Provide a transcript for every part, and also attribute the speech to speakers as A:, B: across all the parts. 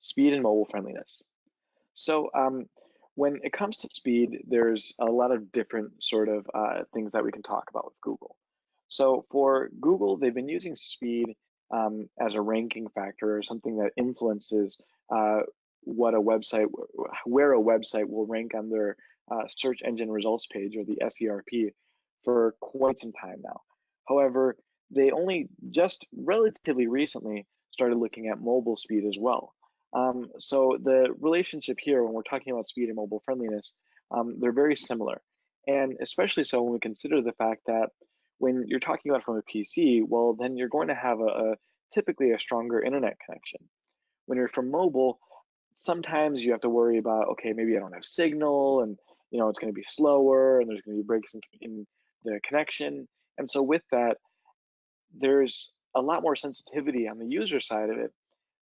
A: Speed and mobile friendliness. So when it comes to speed, there's a lot of different sort of things that we can talk about with Google. So for Google, they've been using speed as a ranking factor or something that influences what a website, where a website will rank on their search engine results page, or the SERP, for quite some time now. However, they only just relatively recently started looking at mobile speed as well. So the relationship here, when we're talking about speed and mobile friendliness, they're very similar. And especially so when we consider the fact that when you're talking about from a PC, well, then you're going to have typically a stronger internet connection. When you're from mobile, sometimes you have to worry about, okay, maybe I don't have signal, and it's going to be slower, and there's going to be breaks in the connection. And so with that, there's a lot more sensitivity on the user side of it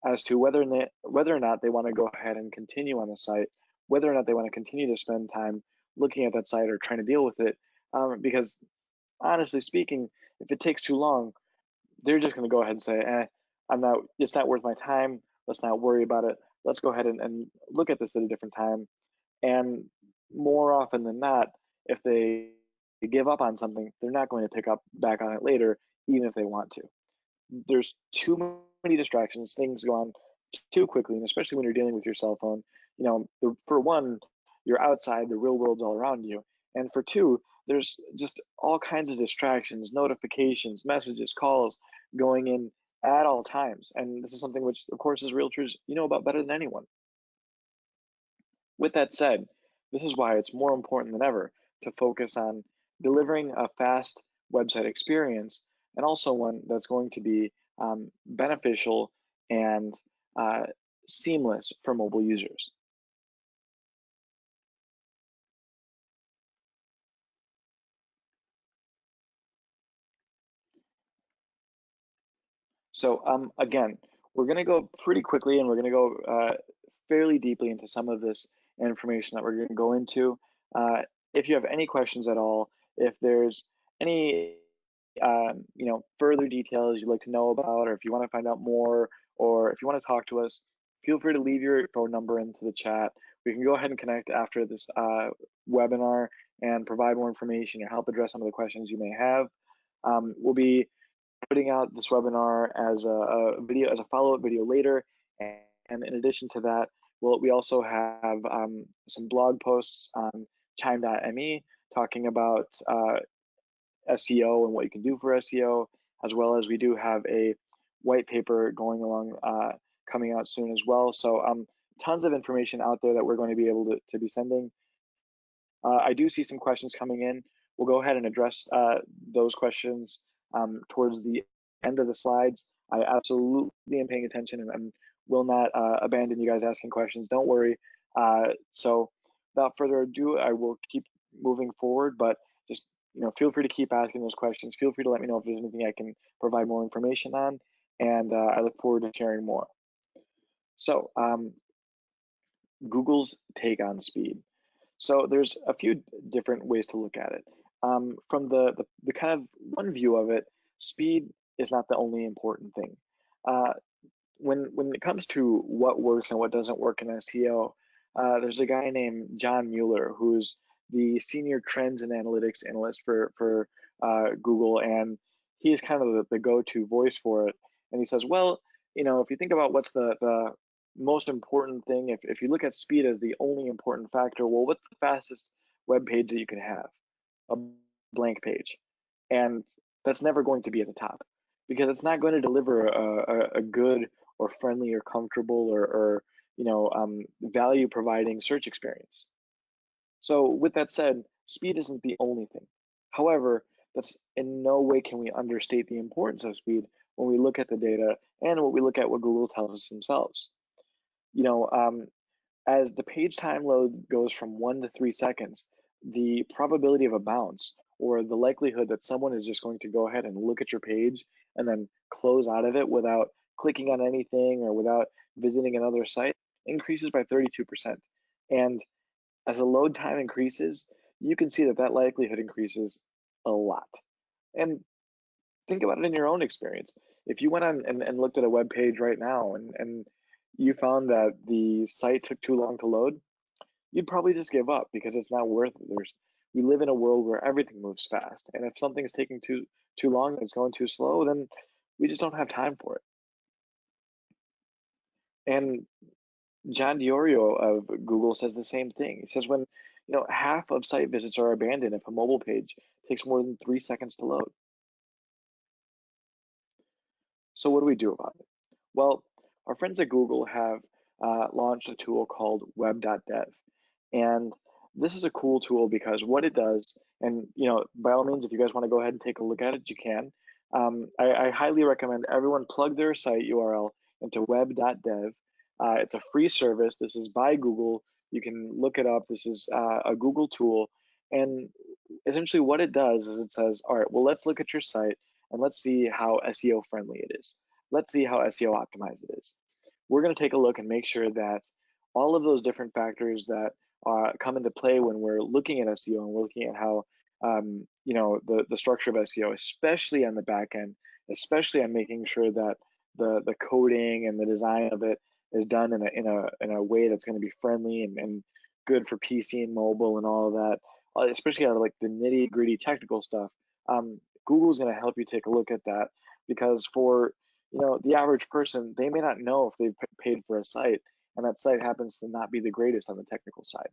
A: as to whether or not they want to go ahead and continue on the site, whether or not they want to continue to spend time looking at that site or trying to deal with it. Because honestly speaking, if it takes too long, they're just going to go ahead and say, it's not worth my time. Let's not worry about it. Let's go ahead and look at this at a different time. And more often than not, if they give up on something, they're not going to pick up back on it later, even if they want to. There's too many distractions. Things go on too quickly, and especially when you're dealing with your cell phone. For one, you're outside, the real world's all around you, and for two, there's just all kinds of distractions, notifications, messages, calls going in at all times. And this is something which, of course, as realtors, you know about better than anyone. With that said, this is why it's more important than ever to focus on delivering a fast website experience, and also one that's going to be beneficial and seamless for mobile users. So again, we're going to go pretty quickly, and we're going to go fairly deeply into some of this information that we're going to go into. If you have any questions at all, if there's any further details you'd like to know about, or if you want to find out more, or if you want to talk to us, feel free to leave your phone number into the chat. We can go ahead and connect after this webinar and provide more information or help address some of the questions you may have. We'll be putting out this webinar as a video, as a follow-up video later, and in addition to that, we also have some blog posts on chime.me talking about SEO and what you can do for SEO, as well as we do have a white paper going along, coming out soon as well. So tons of information out there that we're going to be able to be sending. I do see some questions coming in. We'll go ahead and address those questions towards the end of the slides. I absolutely am paying attention and will not abandon you guys asking questions. Don't worry. So without further ado, I will keep moving forward, but just feel free to keep asking those questions. Feel free to let me know if there's anything I can provide more information on, and I look forward to sharing more. So Google's take on speed. So there's a few different ways to look at it. From the kind of one view of it, speed is not the only important thing. When it comes to what works and what doesn't work in SEO, there's a guy named John Mueller who's the senior trends and analytics analyst for Google, and he is kind of the go-to voice for it. And he says, well, if you think about what's the most important thing, if you look at speed as the only important factor, well, what's the fastest web page that you can have? A blank page. And that's never going to be at the top, because it's not going to deliver a good or friendly or comfortable or value providing search experience. So with that said, speed isn't the only thing. However, that's in no way can we understate the importance of speed when we look at the data and when we look at what Google tells us themselves. As the page time load goes from 1 to 3 seconds, the probability of a bounce, or the likelihood that someone is just going to go ahead and look at your page and then close out of it without clicking on anything or without visiting another site, increases by 32%. And as the load time increases, you can see that likelihood increases a lot. And think about it in your own experience. If you went on and looked at a web page right now and you found that the site took too long to load, you'd probably just give up because it's not worth it. We live in a world where everything moves fast, and if something's taking too long and it's going too slow, then we just don't have time for it. And John Diorio of Google says the same thing. He says when half of site visits are abandoned if a mobile page takes more than 3 seconds to load. So what do we do about it? Well, our friends at Google have launched a tool called web.dev. And this is a cool tool because what it does, and by all means, if you guys want to go ahead and take a look at it, you can. I highly recommend everyone plug their site URL into web.dev. It's a free service. This is by Google. You can look it up. This is a Google tool. And essentially what it does is it says, all right, well, let's look at your site and let's see how SEO friendly it is. Let's see how SEO optimized it is. We're going to take a look and make sure that all of those different factors that come into play when we're looking at SEO and we're looking at how the structure of SEO, especially on the back end, especially on making sure that the coding and the design of it is done in a way that's going to be friendly and good for PC and mobile and all of that, especially out of like the nitty gritty technical stuff. Google is going to help you take a look at that because for the average person, they may not know if they've paid for a site and that site happens to not be the greatest on the technical side.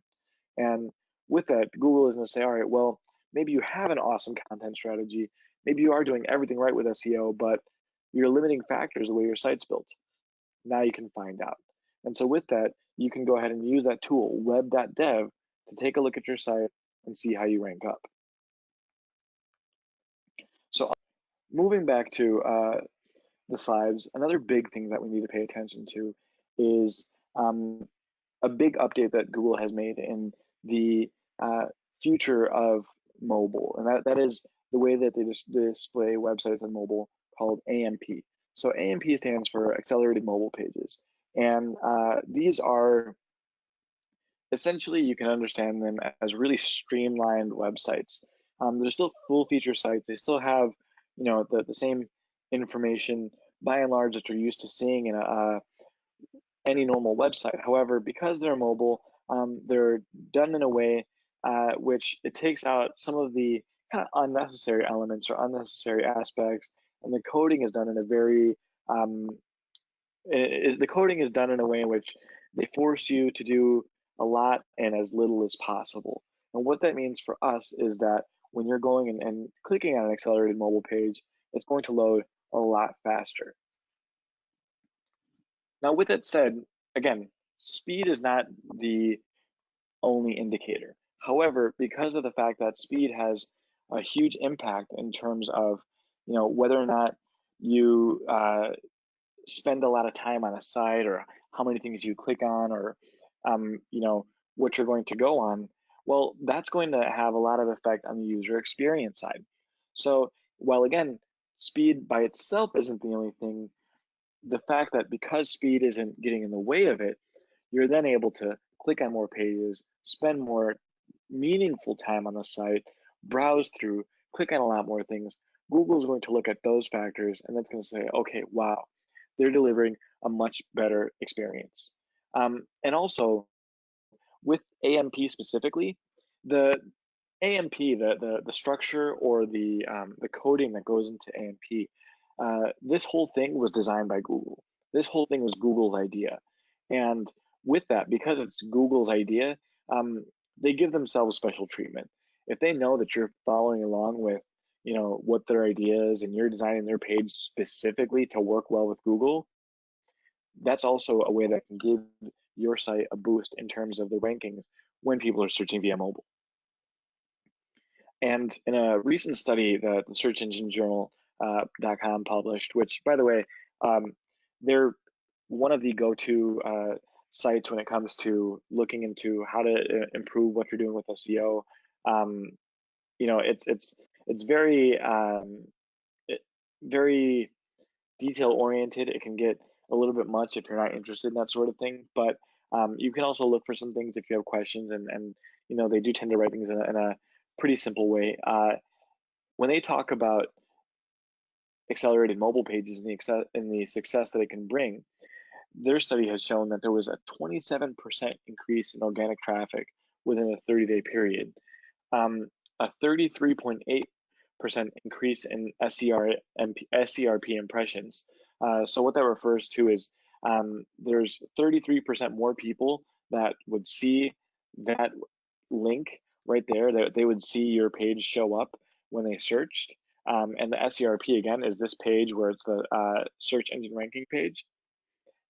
A: And with that, Google is going to say, all right, well, maybe you have an awesome content strategy. Maybe you are doing everything right with SEO, but your limiting factor is the way your site's built. Now you can find out. And so with that, you can go ahead and use that tool, web.dev, to take a look at your site and see how you rank up. So moving back to the slides, another big thing that we need to pay attention to is a big update that Google has made in the future of mobile, and that is the way that they display websites on mobile, called AMP. So AMP stands for Accelerated Mobile Pages, and these are essentially, you can understand them as really streamlined websites. They're still full feature sites. They still have the same information by and large that you're used to seeing in any normal website. However, because they're mobile, they're done in a way which it takes out some of the kind of unnecessary elements or unnecessary aspects, and the coding is done in a very the coding is done in a way in which they force you to do a lot and as little as possible. And what that means for us is that when you're going and clicking on an accelerated mobile page, it's going to load a lot faster. Now, with that said, again, speed is not the only indicator. However, because of the fact that speed has a huge impact in terms of whether or not you spend a lot of time on a site, or how many things you click on, or what you're going to go on, well, that's going to have a lot of effect on the user experience side. So while again, speed by itself isn't the only thing, the fact that because speed isn't getting in the way of it, you're then able to click on more pages, spend more meaningful time on the site, browse through, click on a lot more things. Google's going to look at those factors and that's going to say, okay, wow, they're delivering a much better experience. And also with AMP specifically, the AMP, the structure or the coding that goes into AMP, this whole thing was designed by Google. This whole thing was Google's idea. And with that, because it's Google's idea, they give themselves special treatment. If they know that you're following along with what their idea is and you're designing their page specifically to work well with Google, that's also a way that can give your site a boost in terms of the rankings when people are searching via mobile. And in a recent study that the Search Engine Journal.com published, which, by the way, they're one of the go-to sites when it comes to looking into how to improve what you're doing with SEO. It's very very detail oriented. It can get a little bit much if you're not interested in that sort of thing, but you can also look for some things if you have questions, and they do tend to write things in a pretty simple way. When they talk about accelerated mobile pages and the success that it can bring, their study has shown that there was a 27% increase in organic traffic within a 30-day period, a 33.8% increase in SERP impressions. So what that refers to is there's 33% more people that would see that link right there, that they would see your page show up when they searched. And the SERP, again, is this page where it's the search engine ranking page,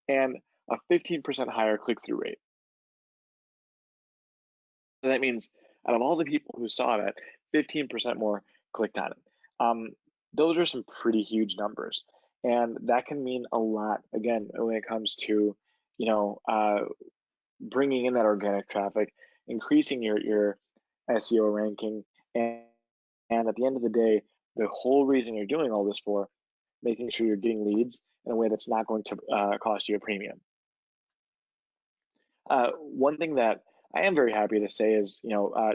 A: and a 15% higher click-through rate. So that means out of all the people who saw that, 15% more clicked on it. Those are some pretty huge numbers, and that can mean a lot, again, when it comes to, bringing in that organic traffic, increasing your SEO ranking, and at the end of the day, the whole reason you're doing all this for, making sure you're getting leads in a way that's not going to cost you a premium. One thing that I am very happy to say is,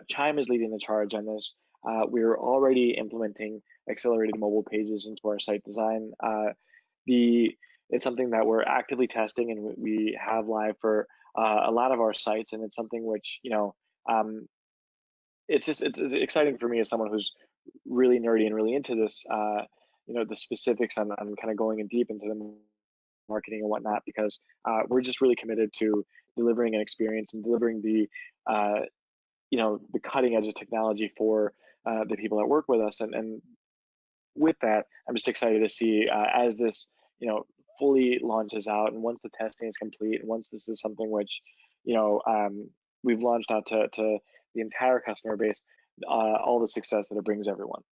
A: Chime is leading the charge on this. We're already implementing accelerated mobile pages into our site design. It's something that we're actively testing, and we have live for a lot of our sites, and it's something which, it's exciting for me as someone who's really nerdy and really into this, the specifics on kind of going in deep into the marketing and whatnot, because we're just really committed to delivering an experience and delivering the the cutting edge of technology for the people that work with us. And with that, I'm just excited to see as this fully launches out, and once the testing is complete, and once this is something which we've launched out to the entire customer base, all the success that it brings everyone.